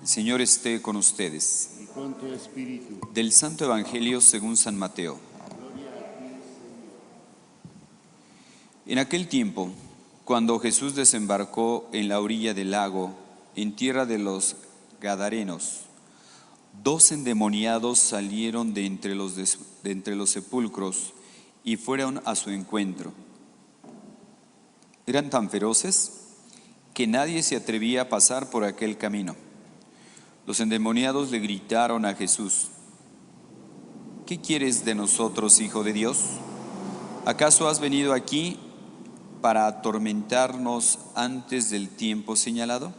Señor esté con ustedes. Y con tu espíritu. Del Santo Evangelio según San Mateo. En aquel tiempo, cuando Jesús desembarcó en la orilla del lago, en tierra de los Gadarenos, 2 endemoniados salieron de entre los sepulcros y fueron a su encuentro. Eran tan feroces que nadie se atrevía a pasar por aquel camino. Los endemoniados le gritaron a Jesús: ¿qué quieres de nosotros, Hijo de Dios? ¿Acaso has venido aquí para atormentarnos antes del tiempo señalado?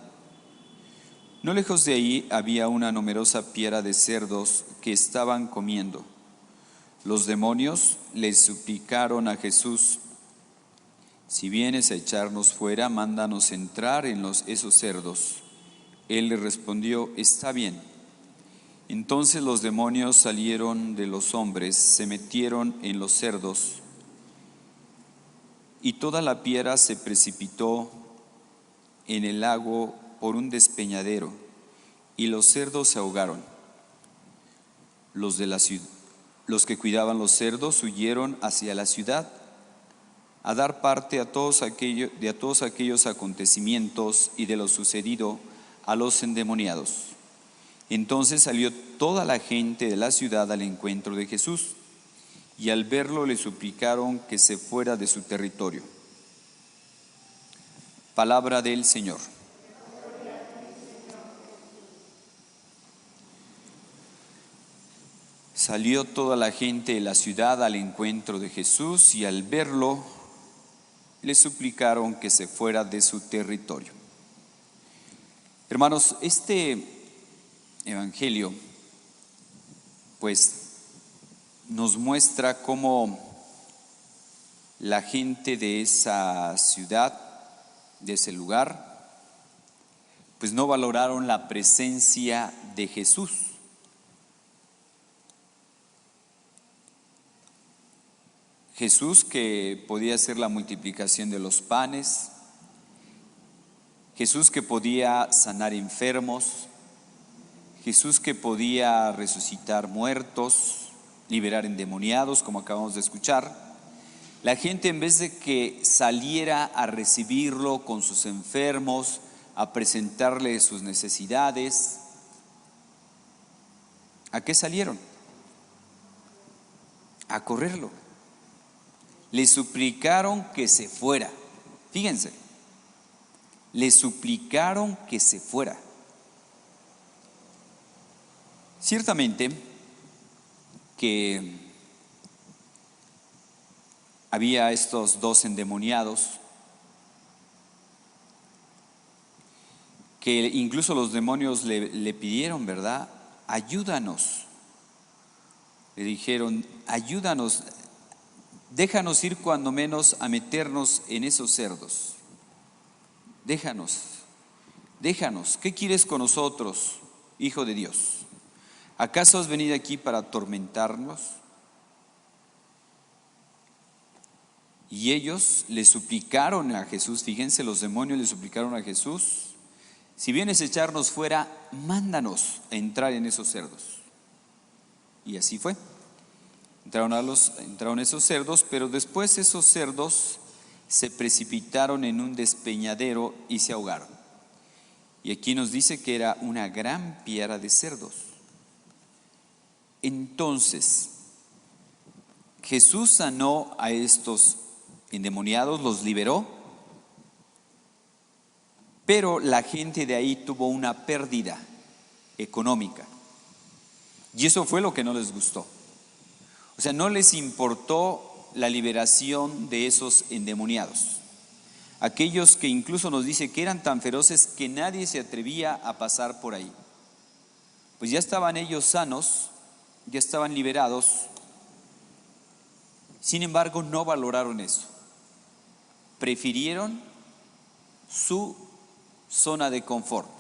No lejos de ahí había una numerosa piara de cerdos que estaban comiendo. Los demonios le suplicaron a Jesús: si vienes a echarnos fuera, mándanos entrar en esos cerdos. Él le respondió: está bien. Entonces los demonios salieron de los hombres, se metieron en los cerdos, y toda la piara se precipitó en el lago por un despeñadero, y los cerdos se ahogaron. Los que cuidaban los cerdos huyeron hacia la ciudad a dar parte a todos aquellos acontecimientos y de lo sucedido a los endemoniados. Entonces salió toda la gente de la ciudad al encuentro de Jesús, y al verlo le suplicaron que se fuera de su territorio. Palabra del Señor. Salió toda la gente de la ciudad al encuentro de Jesús, y al verlo le suplicaron que se fuera de su territorio. Hermanos, este evangelio pues nos muestra cómo la gente de esa ciudad, de ese lugar, pues no valoraron la presencia de Jesús. Jesús, que podía hacer la multiplicación de los panes, Jesús que podía sanar enfermos, Jesús que podía resucitar muertos, liberar endemoniados, como acabamos de escuchar. La gente, en vez de que saliera a recibirlo con sus enfermos, a presentarle sus necesidades, ¿a qué salieron? A correrlo. Le suplicaron que se fuera. Fíjense, le suplicaron que se fuera. Ciertamente que había estos 2 endemoniados que incluso los demonios le pidieron, ¿verdad? Ayúdanos. Le dijeron: ayúdanos, déjanos ir cuando menos a meternos en esos cerdos. Déjanos, ¿qué quieres con nosotros, Hijo de Dios? ¿Acaso has venido aquí para atormentarnos? Y ellos le suplicaron a Jesús, fíjense, los demonios le suplicaron a Jesús: si vienes a echarnos fuera, mándanos a entrar en esos cerdos. Y así fue. Entraron esos cerdos, pero después esos cerdos se precipitaron en un despeñadero y se ahogaron. Y aquí nos dice que era una gran piara de cerdos. Entonces, Jesús sanó a estos endemoniados, los liberó, pero la gente de ahí tuvo una pérdida económica. Y eso fue lo que no les gustó. O sea, no les importó la liberación de esos endemoniados. Aquellos que incluso nos dice que eran tan feroces que nadie se atrevía a pasar por ahí. Pues ya estaban ellos sanos, ya estaban liberados. Sin embargo, no valoraron eso. Prefirieron su zona de confort.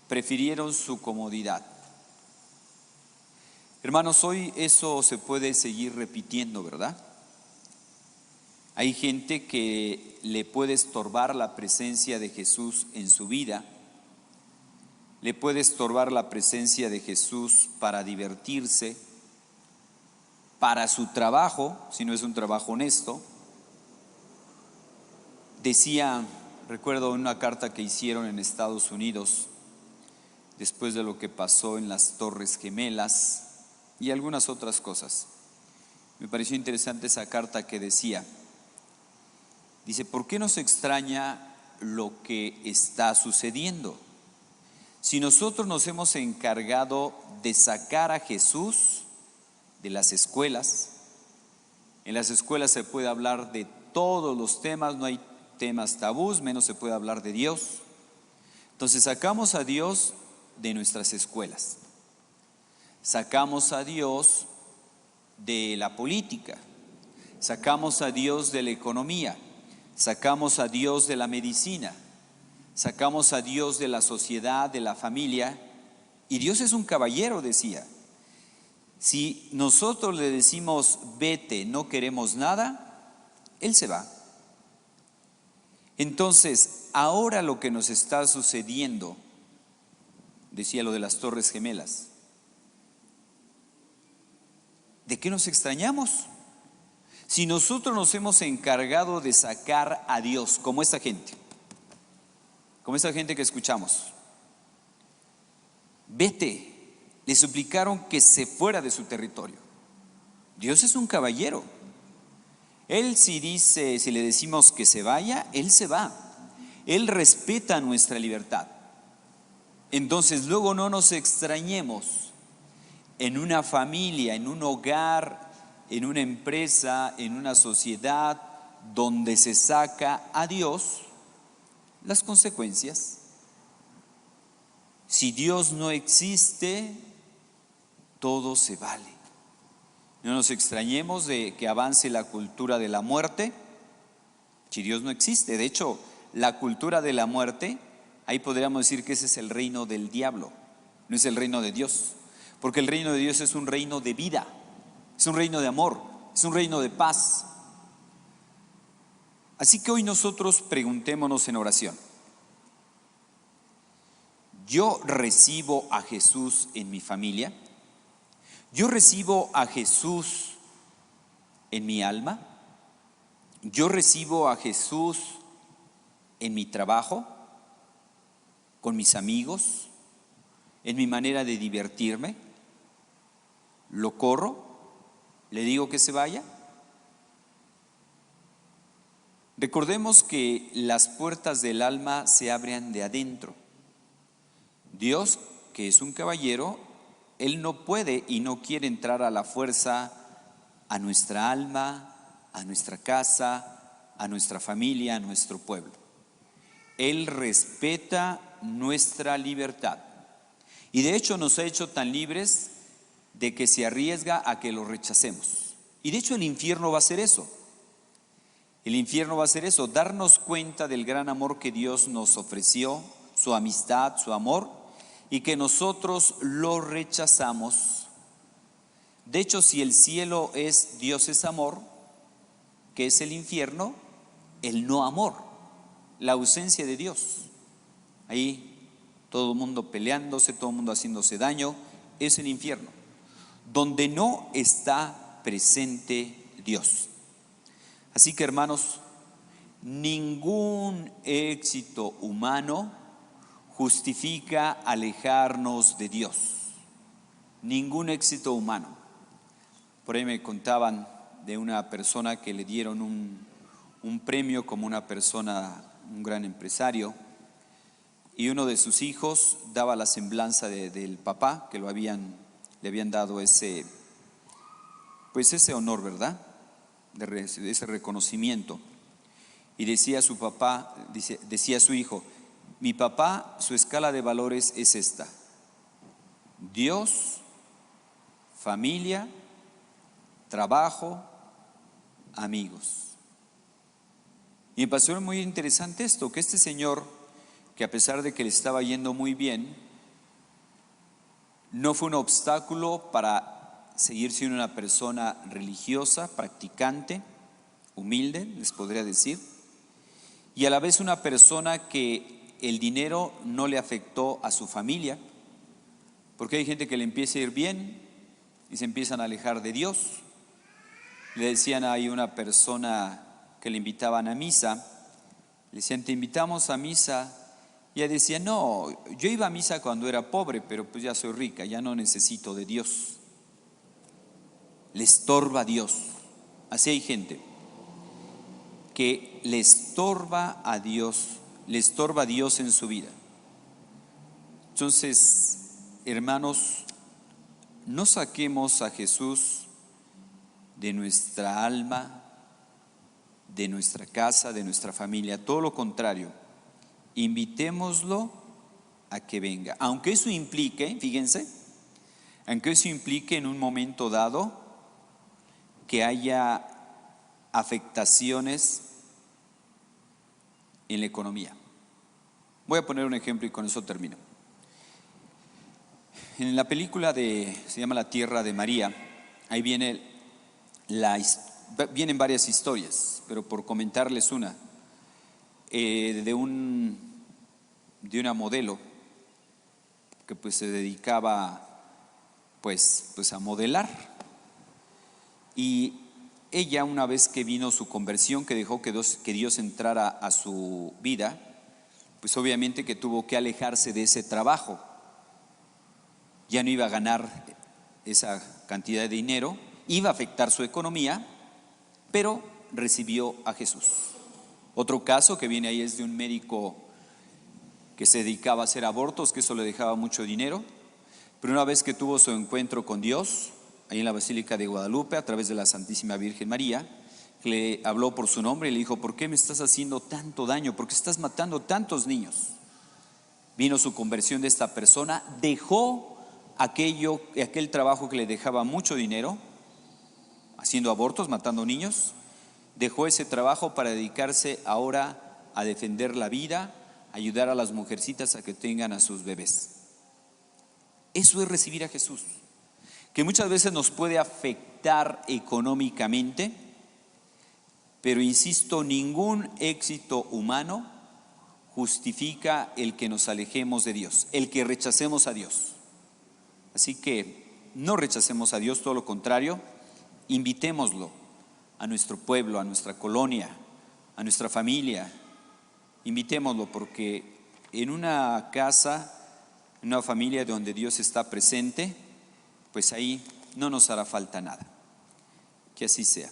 Prefirieron su comodidad. Hermanos, hoy eso se puede seguir repitiendo, ¿verdad? Hay gente que le puede estorbar la presencia de Jesús en su vida le puede estorbar la presencia de Jesús para divertirse, para su trabajo, si no es un trabajo honesto. Decía, recuerdo una carta que hicieron en Estados Unidos, después de lo que pasó en las Torres Gemelas y algunas otras cosas. Me pareció interesante esa carta que dice, ¿por qué nos extraña lo que está sucediendo? Si nosotros nos hemos encargado de sacar a Jesús de las escuelas, en las escuelas se puede hablar de todos los temas, no hay temas tabús, menos se puede hablar de Dios. Entonces sacamos a Dios de nuestras escuelas, sacamos a Dios de la política, sacamos a Dios de la economía, sacamos a Dios de la medicina, sacamos a Dios de la sociedad, de la familia, y Dios es un caballero, decía. Si nosotros le decimos vete, no queremos nada, Él se va. Entonces, ahora lo que nos está sucediendo, decía lo de las Torres Gemelas, ¿de qué nos extrañamos? Si nosotros nos hemos encargado de sacar a Dios, como esta gente que escuchamos, vete, le suplicaron que se fuera de su territorio. Dios es un caballero. Él si le decimos que se vaya, Él se va. Él respeta nuestra libertad. Entonces luego no nos extrañemos en una familia, en un hogar, en una empresa, en una sociedad donde se saca a Dios, las consecuencias. Si Dios no existe, todo se vale. No nos extrañemos de que avance la cultura de la muerte, si Dios no existe. De hecho, la cultura de la muerte, ahí podríamos decir que ese es el reino del diablo, no es el reino de Dios, porque el reino de Dios es un reino de vida, es un reino de amor, es un reino de paz. Así que hoy nosotros preguntémonos en oración: ¿yo recibo a Jesús en mi familia? ¿Yo recibo a Jesús en mi alma? ¿Yo recibo a Jesús en mi trabajo, con mis amigos, en mi manera de divertirme? ¿Lo corro? ¿Le digo que se vaya? Recordemos que las puertas del alma se abren de adentro. Dios, que es un caballero, Él no puede y no quiere entrar a la fuerza a nuestra alma, a nuestra casa, a nuestra familia, a nuestro pueblo. Él respeta nuestra libertad y de hecho nos ha hecho tan libres de que se arriesga a que lo rechacemos. Y de hecho el infierno va a hacer eso. El infierno va a hacer eso, darnos cuenta del gran amor que Dios nos ofreció, su amistad, su amor, y que nosotros lo rechazamos. De hecho, si el cielo es Dios es amor, ¿qué es el infierno? El no amor, la ausencia de Dios. Ahí todo el mundo peleándose, todo el mundo haciéndose daño, es el infierno, donde no está presente Dios. Así que, hermanos, ningún éxito humano justifica alejarnos de Dios. Ningún éxito humano. Por ahí me contaban de una persona que le dieron un premio como una persona, un gran empresario, y uno de sus hijos daba la semblanza del papá, que le habían dado ese honor, ¿verdad? De ese reconocimiento. Y decía su papá, decía su hijo: mi papá, su escala de valores es esta: Dios, familia, trabajo, amigos. Y me pareció muy interesante esto, que este señor, que a pesar de que le estaba yendo muy bien, no fue un obstáculo para seguir siendo una persona religiosa, practicante, humilde, les podría decir, y a la vez una persona que el dinero no le afectó a su familia, porque hay gente que le empieza a ir bien y se empiezan a alejar de Dios. Le decían, hay una persona que le invitaban a misa, le decían, te invitamos a misa, y ella decía, no, yo iba a misa cuando era pobre, pero pues ya soy rica, ya no necesito de Dios. Le estorba a Dios. Así hay gente que le estorba a Dios en su vida. Entonces, hermanos, no saquemos a Jesús de nuestra alma, de nuestra casa, de nuestra familia, todo lo contrario, invitémoslo a que venga, aunque eso implique, fíjense, aunque eso implique en un momento dado que haya afectaciones en la economía. Voy a poner un ejemplo y con eso termino. En la película se llama La Tierra de María, ahí vienen varias historias, pero por comentarles una, de una modelo que pues se dedicaba pues a modelar, y ella, una vez que vino su conversión, que dejó que Dios entrara a su vida, pues obviamente que tuvo que alejarse de ese trabajo. Ya no iba a ganar esa cantidad de dinero, iba a afectar su economía, pero recibió a Jesús. Otro caso que viene ahí es de un médico que se dedicaba a hacer abortos, que eso le dejaba mucho dinero, pero una vez que tuvo su encuentro con Dios, ahí en la Basílica de Guadalupe, a través de la Santísima Virgen María, le habló por su nombre y le dijo, ¿por qué me estás haciendo tanto daño? ¿Por qué estás matando tantos niños? Vino su conversión de esta persona, dejó aquel trabajo que le dejaba mucho dinero, haciendo abortos, matando niños, dejó ese trabajo para dedicarse ahora a defender la vida, ayudar a las mujercitas a que tengan a sus bebés. Eso es recibir a Jesús, que muchas veces nos puede afectar económicamente, pero insisto, ningún éxito humano justifica el que nos alejemos de Dios, el que rechacemos a Dios. Así que no rechacemos a Dios, todo lo contrario, invitémoslo a nuestro pueblo, a nuestra colonia, a nuestra familia, invitémoslo, porque en una casa, en una familia donde Dios está presente, pues ahí no nos hará falta nada. Que así sea.